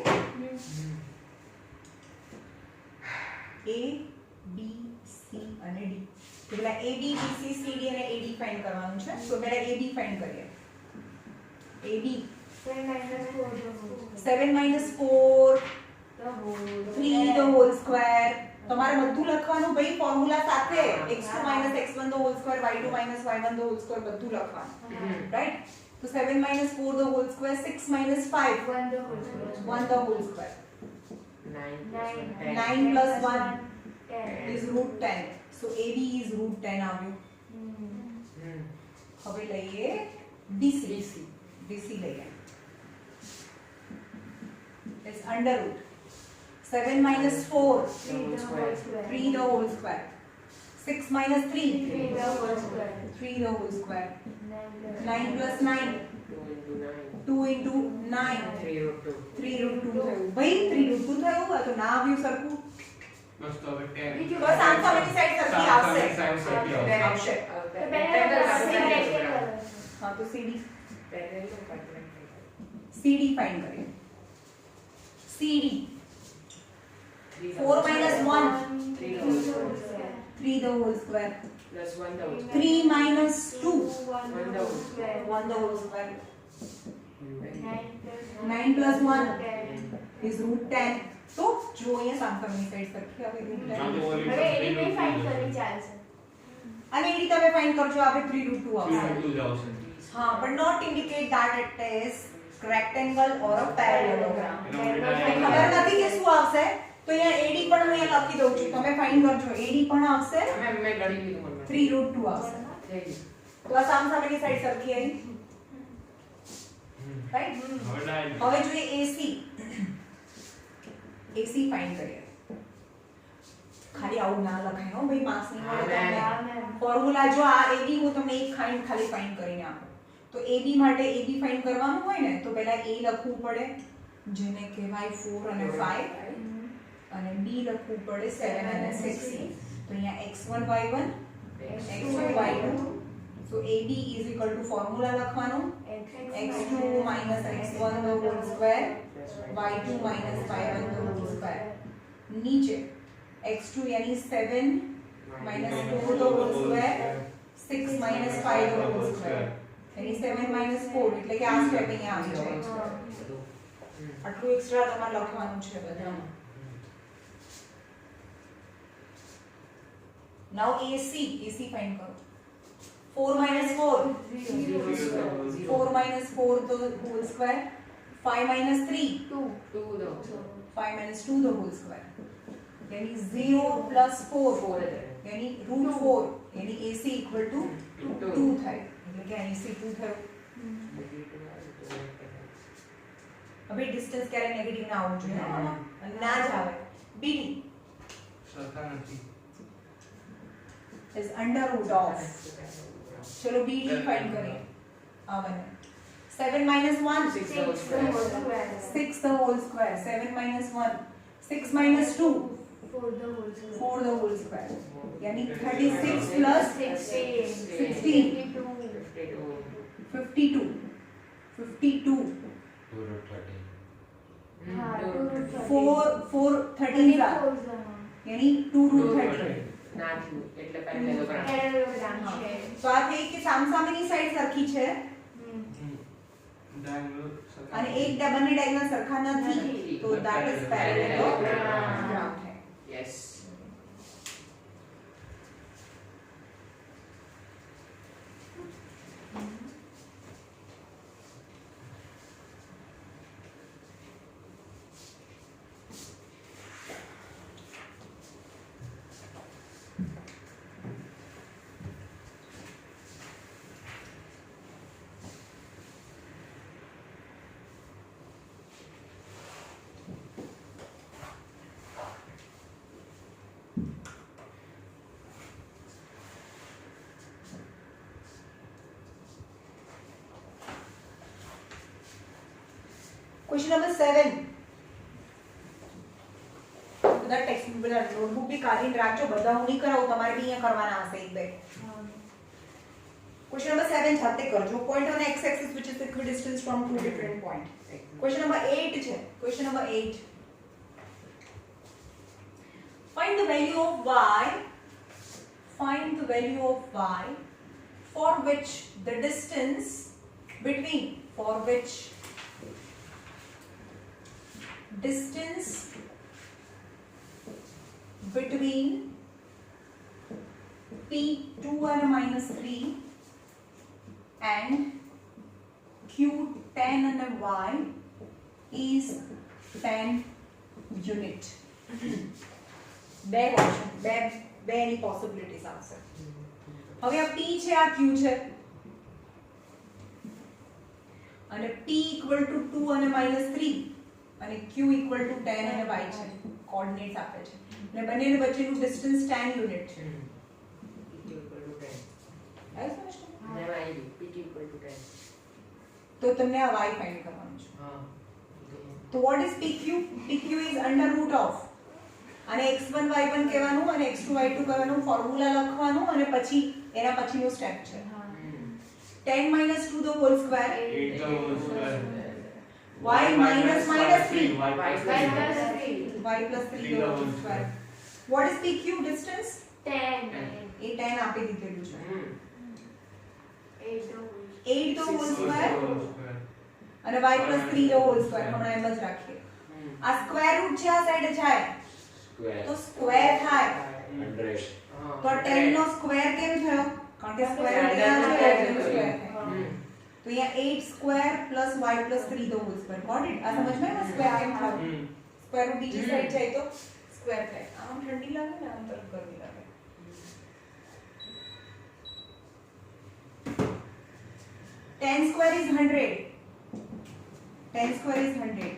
A B C અને D તો પેલા A B B C C D અને A D ફાઇન્ડ કરવાનું છે તો પહેલા A B ફાઇન્ડ કરીએ A B 7 minus 4 the whole 7 minus 4 the whole 3 the whole square તમારે બધું લખવાનું ભાઈ ફોર્મ્યુલા સાથે x2 minus x1 the whole square y2 minus y1 the whole square બધું લખવાનું રાઈટ તો 7 minus 4 the whole square 6 minus 5 1 the whole square 1 the whole square 9 9 plus 1 10 is root 10 so AB is root 10 આવ્યું હવે લઈએ BC BC લઈએ it's under root 7 minus 4 3 the whole square 3 the whole square 6 minus 3 3 the whole square 3 the whole square 9 9 plus 9 2 into 9 3 root 2 3 root 2 થયું ભાઈ 3 root 2 થયું આ તો ના આવ્યું સરખું બસ તો હવે 10 બીજું બસ આંસાની સાઈડ સરખી આવશે સાઈન સરખી આવશે આવશે તો પહેલા હા તો CD Parallel CD ફાઇન્ડ કરીએ CD 4 minus 1 3 the whole square 3 the whole square plus 1 the whole 3 minus 2 1 the whole square 1 the whole square 9 9 plus 1 10 is root 10 તો જો અહીંયા સાંસાની સાઈડ સરખી આવે root 10 આ તો ઓલી હવે એની બે ફાઇન્ડ કરી ચાલશે અને એની તમે ફાઇન્ડ કરજો આપણે 3 root 2 આવશે 3 2 જ આવશે હા but not indicate that it is rectangle or a parallelogram ખબર નથી કે શું આવશે તો અહીંયા AD પણ હું અહીંયા લખી દઉં છું તમે ફાઇન્ડ કરજો AD પણ આવશે મેં ગણી લીધું મને 3 root 2 આવશે થઈ ગયું તો આ સામસામેની સાઈડ સરખી આવી રાઈટ હવે ડાયલ હવે જોઈએ એસી ફાઇન્ડ કરીએ ખાલી આવું ના લખાય હો ભાઈ માર્ક્સ ની હા, મળે ના, તમને ફોર્મ્યુલા જો આ AB હું તમને એક ખાલી ફાઇન્ડ કરીને આપું તો AB માટે AB ફાઇન્ડ કરવાનું હોય ને તો પહેલા A લખવું પડે જેને કહેવાય 4 અને 5 અને B લખવું પડે 7 અને 6 તો અહીંયા x1 y1 x2 y2 so AB is equal to formula લખવાનું x2 minus x1 the whole square y2 minus y1 the whole square नीचे x2 यानी 7 minus 2 the whole square 6 minus 5 the whole square यानी 7 minus 4 એટલે કે આ step અહીંયા આવી જાય છે આટલું એક્સ્ટ્રા તમારે લખવાનું છે બધામાં now AC find કરો 4 minus 4 4 minus 4 the whole square 5 minus 3 2 दो 5 minus 2 the whole square यानी 0 plus 4 यानी root 4 यानी AC equal to 2 થાય એટલે કે AC 2 થયો अभी डिस्टेंस क्यारे नेगेटिव ना होવું જોઈએ અને ના જ આવે BD સરખા નથી is under root of चलो BD फाइंड करें आ बने 7 minus 1 6 the whole square 6 the whole square 7 minus 1 6 minus 2 4 the whole square यानी 36 plus 16 52 52 4 13 यानी 2 root 30 ના થયું એટલે પહેલેલો તો આ થઈ કે સામસામેની સાઈડ સરખી છે ડાયગોનલ સરખા અને એક બંને ડાયગોનલ સરખા નથી તો that is parallelogram है યસ क्वेश्चन नंबर 7 બધા ટેક્સ્ટ બધા નોટબુક બી કાઢીને રાખજો બધા હું નહીં કરાવું તમારે બી અહીંયા કરવાના હશે એક બે क्वेश्चन नंबर 7 જાતે કરજો point on x axis which is equidistant from two different point question number 8 છે question number 8 find the value of y for which the distance between P2 and minus 3 and Q10 and Y is 10 unit. બે option બે એની possibilities આવશે હવે આ P છે આ Q છે અને P equal to 2 અને -3 અને Q equal to 10 અને Y છે કોઓર્ડિનેટ્સ આપે છે અને બંનેની વચ્ચેનું ડિસ્ટન્સ 10 યુનિટ છે આઈ સમજમાં never I PT equal to 10 તો તમને આ Y ફાઇન્ડ કરવાનું છે હા તો what is PQ PQ is under root of અને x1 y1 કહેવાનું અને x2 y2 કહેવાનું ફોર્મ્યુલા લખવાનું અને પછી એના પછીનો સ્ટેપ છે 10 minus 2 the whole square 8 the whole square y minus minus 3 y plus y plus 3 the whole square what is PQ distance 10 એ 10 આપી દીધેલું છે 8 8 the whole square whole square અને y plus 3 the whole square હમણાં એમ જ રાખીએ આ square root છે આ સાઈડ જાય તો સ્ક્વેર થાય તો 10 નો સ્ક્વેર કેમ થયો કારણ કે સ્ક્વેર રૂટ અહીંયા છે એટલે સ્ક્વેર થાય તો અહીંયા 8 square plus y plus 3 the whole square got it આ સમજમાં આવ્યું સ્ક્વેર કેમ થયો સ્ક્વેર રૂટ બીજી સાઈડ જાય તો સ્ક્વેર થાય આમ ઠંડી લાગે ને આમ તરફ ગરમી લાગે 10 square is 100 10 square is 100.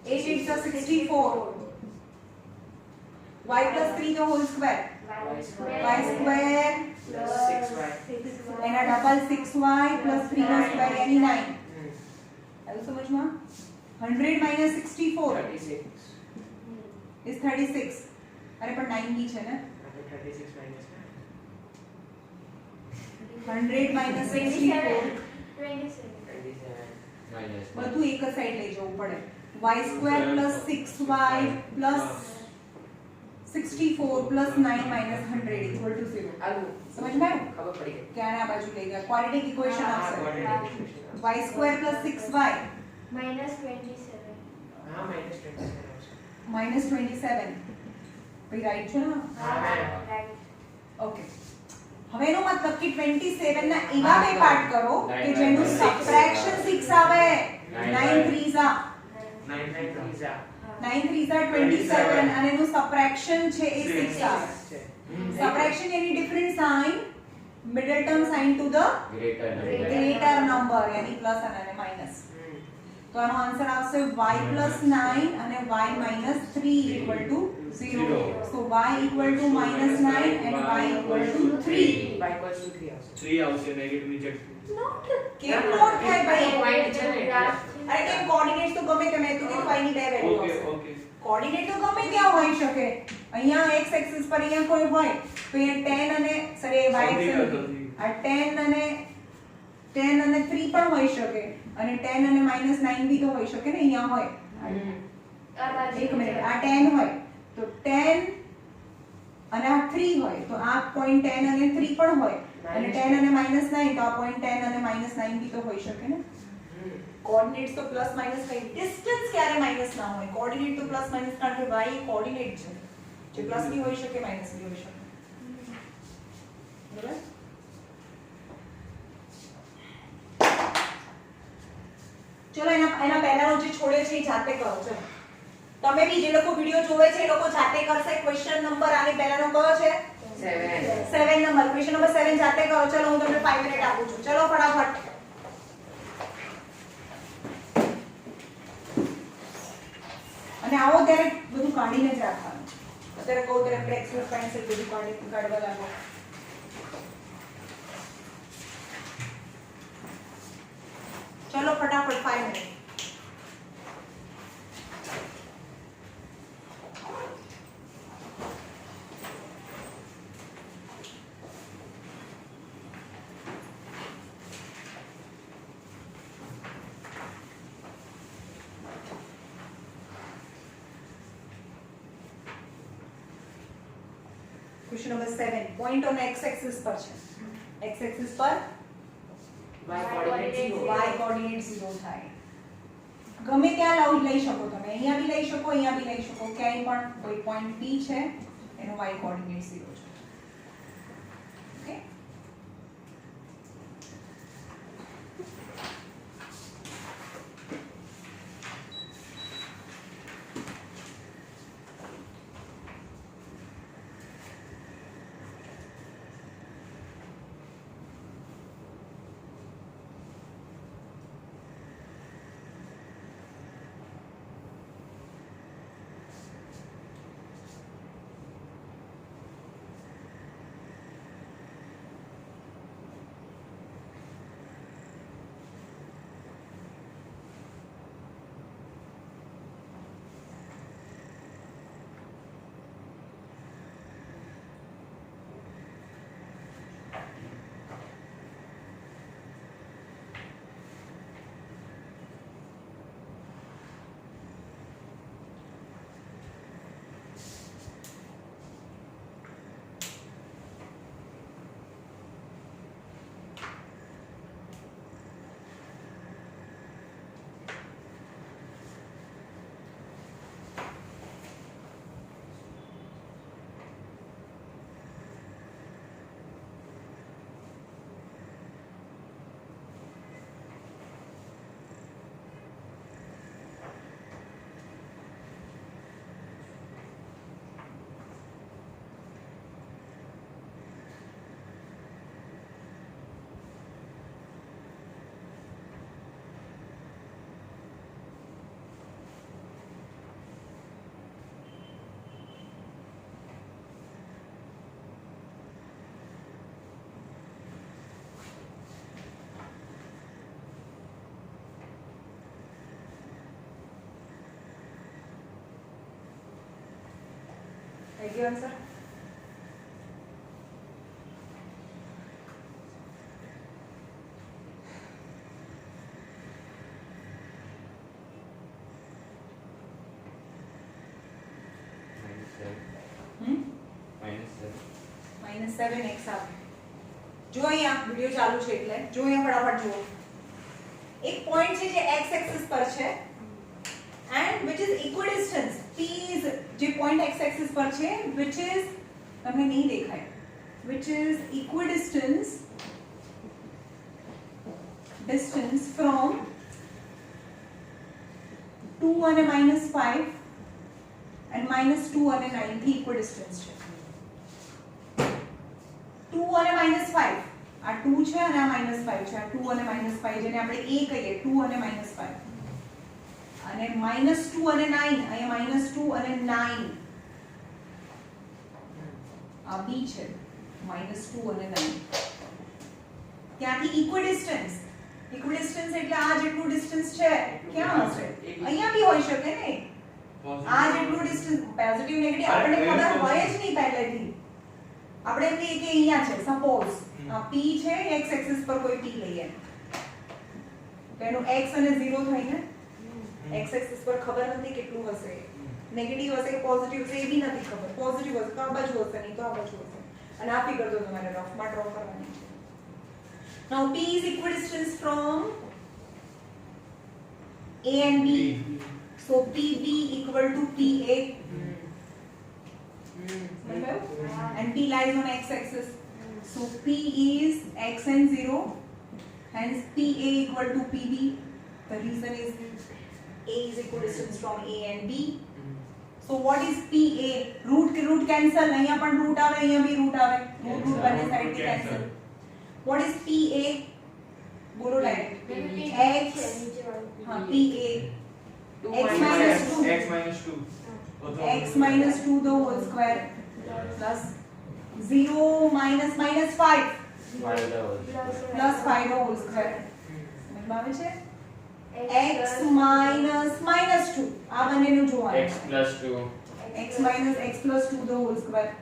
8 8s are 64. Y plus 3 the whole square. Y Y square Plus 6y. and a double 6y plus 3 no square यानी 9. આવ્યું સમજમાં? 100 minus 64 36. is 36. અરે પણ 9 બી છે ને? 36 minus 100 minus 64 27. બધું એક જ સાઈડ લઈ જવું પડે. y square plus 6y plus 64 plus 9 minus 100 equal to 0. આવું સમજ માં આવ્યું? ખબર પડી ગઈ. કે આને આ બાજુ લઈ ગયા. ક્વોડ્રેટિક ઇક્વેશન હા, આવશે. quadratic equation. y square plus 6y minus 27. હા, minus 27 આવશે. minus 27. ભાઈ રાઈટ છે ને? Right. ઓકે. હવે એનો મતલબ કે 27 ના એવા બે પાર્ટ કરો કે જેનું સબટ્રેક્શન 6 આવે. 9 3s are 9 3s are 9 3s are 27 અને એનું સબટ્રેક્શન છે એ 6 આવે. છે. Subtraction any different sign, middle term sign to the greater number यानी plus અને minus. તો આનો આન્સર આવશે y plus 9 અને y minus 3 equal to 0. So y equal to minus 9 and y equal to 3. y equals to 3 આવશે. 3 આવશે negative ની કેમ નોટ થાય ભાઈ? Point છે ને એટલે. અરે કેમ કોઓર્ડિનેટ્સ તો ગમે તેમ તો y ની બે વેલ્યુ ઓકે હશે. ઓકે કોઓર્ડિનેટ તો ગમે ત્યાં હોઈ શકે. અહીંયા x એક્સિસ પર અહીંયા કોઈ હોય તો અહીંયા 10 અને સોરી y એક્સિસ આ 10 અને 3 પણ હોઈ શકે અને 10 અને -9 બી તો હોઈ શકે ને અહીંયા હોય. એક મિનિટ આ 10 હોય તો 10 અને આ 3 હોય તો આ પોઈન્ટ 10 અને 3 પણ હોય અને 10 અને -9 તો આ પોઈન્ટ 10 અને -9 બી તો હોઈ શકે ને. કોઓર્ડિનેટ્સ તો પ્લસ માઈનસ કઈ ડિસ્ટન્સ ક્યારે માઈનસ ના હોય. કોઓર્ડિનેટ તો પ્લસ માઈનસ કારણ કે y કોઓર્ડિનેટ છે જે પ્લસ બી હોઈ શકે માઈનસ બી હોઈ શકે. બરાબર? ચલો એના પહેલાનો જે છોડ્યો છે એ જાતે કરો. ચલો તમે બી જે લોકો વિડિયો જોવે છે એ લોકો જાતે કરશે. ક્વેશ્ચન નંબર આની પહેલાનો કયો છે? 7 નંબર. ક્વેશ્ચન નંબર 7 જાતે કરો. ચલો હું તમને 5 મિનિટ આપું છું. ચલો ફટાફટ. અને આવો ત્યારે બધું કાઢીને જ રાખવાનું. અત્યારે કહું ત્યારે આપણે એક્સપ્રેસ પેન્સિલ બધું કાઢવા લાગો. ચલો ફટાફટ 5 minute. Question number 7. Point on x-axis પર છે. x-axis પર y coordinate 0. y coordinate 0 થાય. ગમે ત્યાં લઈ શકો તમે. અહીંયા બી લઈ શકો, અહીંયા બી લઈ શકો. ક્યાંય પણ કોઈ પોઈન્ટ P છે એનો y coordinate 0 છે. ઓકે? the answer? -7x આવે. જો અહીંયા વિડિયો ચાલુ છે એટલે જો અહીંયા ફટાફટ જુઓ. એક પોઈન્ટ છે જે x એક્સિસ પર છે and which is equidistant. P is જે પોઈન્ટ x એક્સિસ પર છે which is તમને નહીં દેખાય which is equidistance distance from 2 અને -5 and -2 અને 9 થી equidistance છે. 2 અને -5 આ 2 છે અને આ -5 છે. આ 2 અને -5 જેને આપણે a કહીએ 2 અને -5 અને -2 અને 9 અહીંયા -2 અને 9 આ b છે -2 અને 9 ત્યાંથી equidistance એટલે આ જેટલું ડિસ્ટન્સ છે ક્યાં હશે અહીંયા બી હોઈ શકે ને આ જેટલું ડિસ્ટન્સ પોઝિટિવ નેગેટિવ આપણને ખબર હોય જ નહીં પહેલેથી આપણે એમ કહીએ કે અહીંયા છે સપોઝ આ p છે x એક્સિસ પર કોઈ p લઈએ તો એનું x અને 0 થઈને x એક્સિસ પર ખબર નથી કેટલું હશે નેગેટિવ હશે કે પોઝિટિવ હશે એ બી નથી ખબર પોઝિટિવ હશે તો આ બાજુ હશે નહીં તો આ બાજુ હશે અને આ ફિગર તો તમારે રફમાં ડ્રો કરવાની છે. Now p is equidistant from a and b. So pb equal to pa. And p lies on x axis. So p is x and 0. Hence pa equal to pb. The reason is a is equidistant from a and b. So what is pa? Root cancel. અહીંયા પણ root આવે અહીંયા બી root આવે. Root બંને side થી cancel. What is PA? बोलो direct. X. हाँ PA. X minus 2. X minus 2 the whole square plus 0 minus -5 plus 5 the whole square. સમજમાં આવે છે? X minus -2 આ બંનેનું જોવાનું. x plus 2 X minus x plus 2 the whole square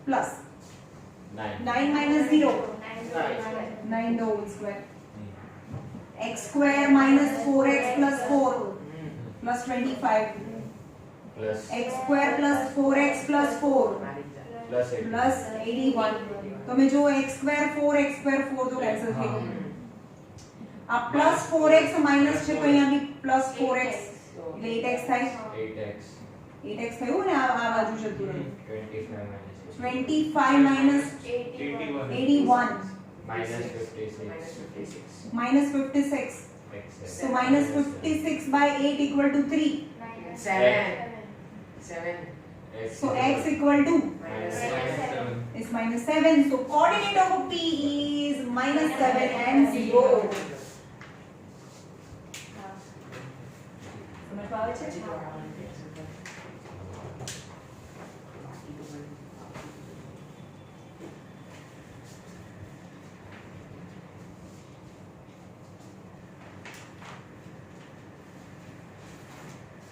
plus 9 minus 0 9 the whole square. X square minus 4x plus 4 plus 25 plus x square plus 4x plus 4 plus 8 plus 81. તમે જો x square 4x square 4 તો cancel થઈ ગયું. આ plus 4x minus છે તો અહીંયા બી plus 4x એટલે 8x થાય. 8x થયું ને આ બાજુ જતું રહ્યું. 25 minus 81 minus 56. So minus 56 by 8 equal to 3. 7. So x equal to is minus 7. So coordinate of P is minus 7 and 0. समझ पावे છે?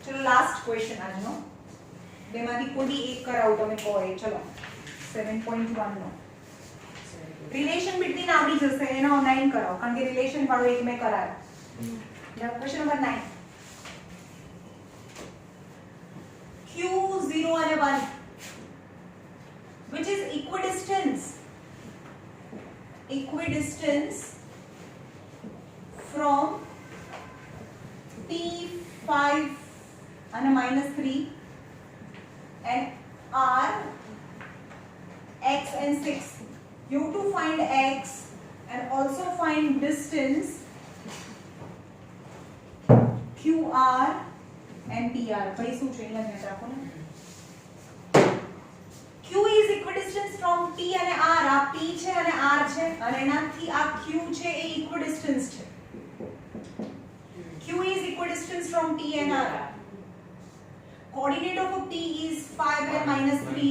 चलो लास्ट क्वेश्चन આજનો બેમાંથી કોઈ બી એક કરાવો તમે કહો એ ચલો 7.1 નો રિલેશન बिटवीन આવડી જશે એનો 9 કરાવો કારણ કે રિલેશન વાળો એક મેં કરાયો ક્વેશ્ચન નંબર 9 q 0 અને 1 which is equidistance from p5 and -3 and r x and 6. You have to find x and also find distance qr and pr. ભાઈ શું છે અહીંયા ધ્યાન રાખો ને. q is equidistance from p અને r. આ p છે અને r છે અને એનાથી આ q છે એ equidistance છે. q is equidistance from p and r. Coordinate of a p is 5 and -3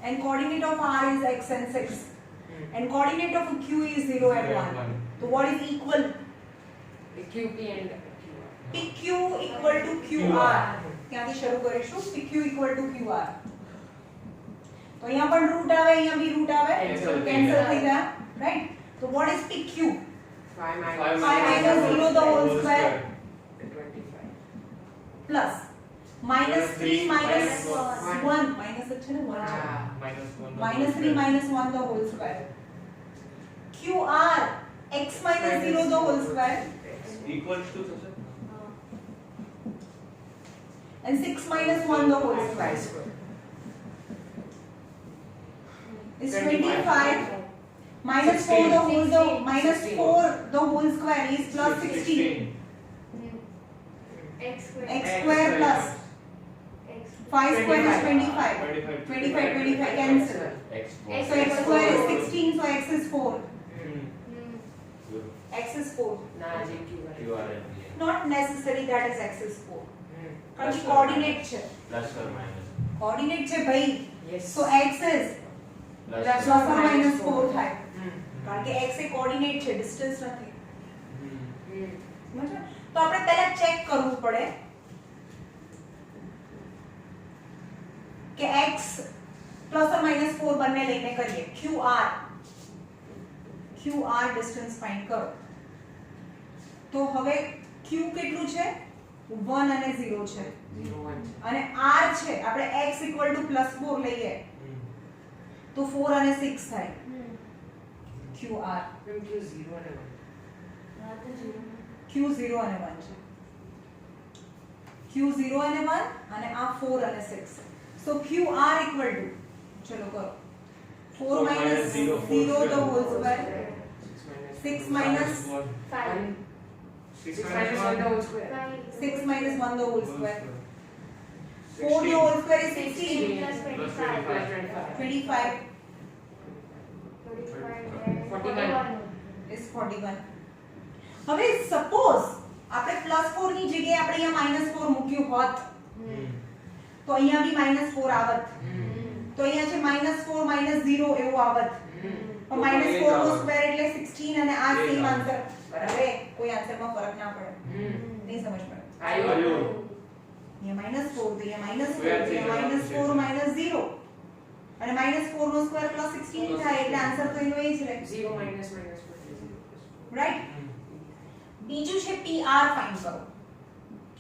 and coordinate of r is x and 6 and coordinate of a q is 0 and 1. So what is equal? QP and PQ equal to QR. ક્યાંથી શરૂ કરીશું? PQ equal to QR. તો અહીંયા પણ route આવે, અહીંયા બી route આવે, Cancel cancel થઈ ગયા, રાઈટ? તો what is pq? 5 5 minus minus 0 the whole square 25. plus minus 3 minus 1. 1 minus છે ને 1 છે. Ah. minus 3 minus 1 the whole square. qr x minus 0 the whole square equals to થશે and 6 minus 1 the whole square is 25 minus 4 the whole minus 4 the whole square is plus 16 X square. x square plus X 5 square is 25 25 cancel. X So x square is 16 so x is 4 x is 4 ના જે q Q R and P not necessary that is x is 4 કારણ કે Plus or coordinate છે plus or minus coordinate છે ભાઈ Yes. so x is plus Plus plus or minus 4 થાય હમ કારણ કે x એ કોઓર્ડિનેટ છે ડિસ્ટન્સ નથી હમ સમજ્યા તો આપણે પહેલા ચેક કરવું પડે કે x પ્લસ ઓર માઈનસ 4 બંને લઈને કરીએ qr ડિસ્ટન્સ ફાઇન્ડ કરો તો હવે q કેટલું છે 1 અને 0 છે 0 1 અને r છે આપણે x +4 લઈએ તો 4 અને 6 થાય qr કેમ q 0 અને 1 હા તો 0. q 0 અને 1 છે q 0 અને 1 અને આ 4 અને 6 so qr ચલો કરો 4 minus 0 the whole square 6 minus 5. 6 minus 1 the whole square 5. 6 minus 1 the whole square 4 the whole square is 16 Plus 25. plus 25 25 41. is 41 હવે સપોઝ આપણે +4 ની જગ્યાએ આપણે અહીંયા -4 મૂક્યું હોત તો અહીંયા બી -4 આવત તો અહીંયા છે -4 -0 એવું આવત પણ -4 નો સ્ક્વેર એટલે 16 અને આ સેમ આન્સર અરે કોઈ આન્સરમાં ફરક ના પડે નહીં સમજ પડે આયો અહીંયા -4 તો અહીંયા -4 અહીંયા -4 -0 અને -4 નો સ્ક્વેર +16 થાય એટલે આન્સર તો એનો એ જ રહે 0 minus 0 રાઈટ બીજું છે PR ફાઇન્ડ કરો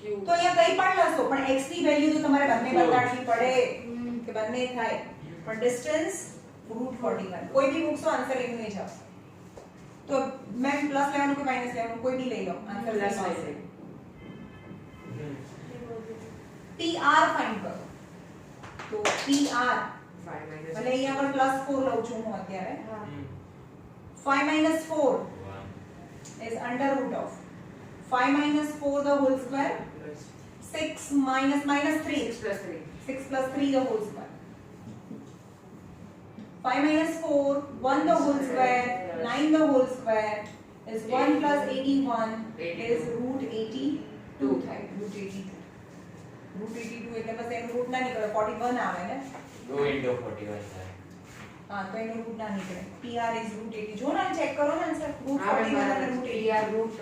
q તો અહીંયા કંઈ પણ લખો પણ x ની વેલ્યુ તો તમારે બંને બતાડવી પડે કે બંને થાય પણ ડિસ્ટન્સ √41 કોઈ બી મૂકશો આન્સર એનું એ જ આવશે તો મેમ પ્લસ લેવાનું કે માઈનસ લેવાનું કોઈ બી લઈ લો આન્સર પ્લસ આવશે લઈ PR ફાઇન્ડ કરો તો PR 5 minus ભલે અહીંયા પણ +4 લઉં છું હું અત્યારે હા. 5 minus 4 1 is under root of 5 minus 4 the whole square plus 6 minus minus 3 6 plus 3 6 plus 3 the whole square 5 minus 4 1 the whole square 9 the whole square is 1 plus 81 is √82 થાય √82 એટલે બસ એનું રૂટ ના નીકળે 41 આવે ને 2 into 41 થાય હા તો એનું રૂટ ના નીકળે PR is √80 જો ને ચેક કરો ને આન્સર હા √41 અને મેમ √80 PR root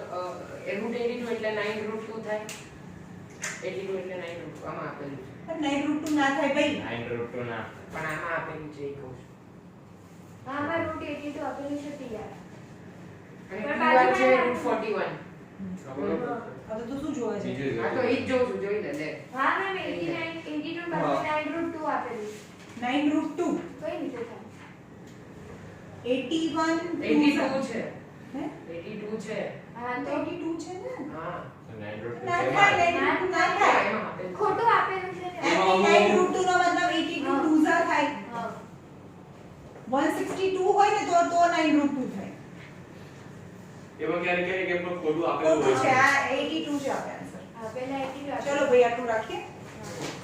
√82 એટલે 9 √2 થાય 82 એટલે 9 √2 આમાં આપેલું છે પણ 9 √2 ના થાય ભાઈ 9 √2 ના પણ આમાં આપેલું છે એ કહું છું હા, આમાં √82 આપેલું છે PR. અને પણ QR છે બાજુમાં √41 હવે તો શું જોવે છે બીજું હા તો ઈ જ જોઉં છું જોઈ લે લે હા મેમ 89 82 બાજુ 9 √2 આપેલું છે. 9 √2 કઈ રીતે થાય? 81 82 છે હે 82 છે હા તો 82 છે ને હા તો 9 √2 ના કેમ થાય આવે? 9 √2 ના થાય એમાં આપેલું છે. ખોટું આપેલું છે ને. એમ 9 √2 નો મતલબ 82 2 થાય હા. 162 હોય ને તો 9 √2 થાય એમાં ક્યારેક ક્યારેક એમનો ખોટું આપેલું ખોટું છે હોય આ 82 છે આપણે આન્સર હા, પહેલા 82 ચલો ભાઈ આટલું રાખીએ હા.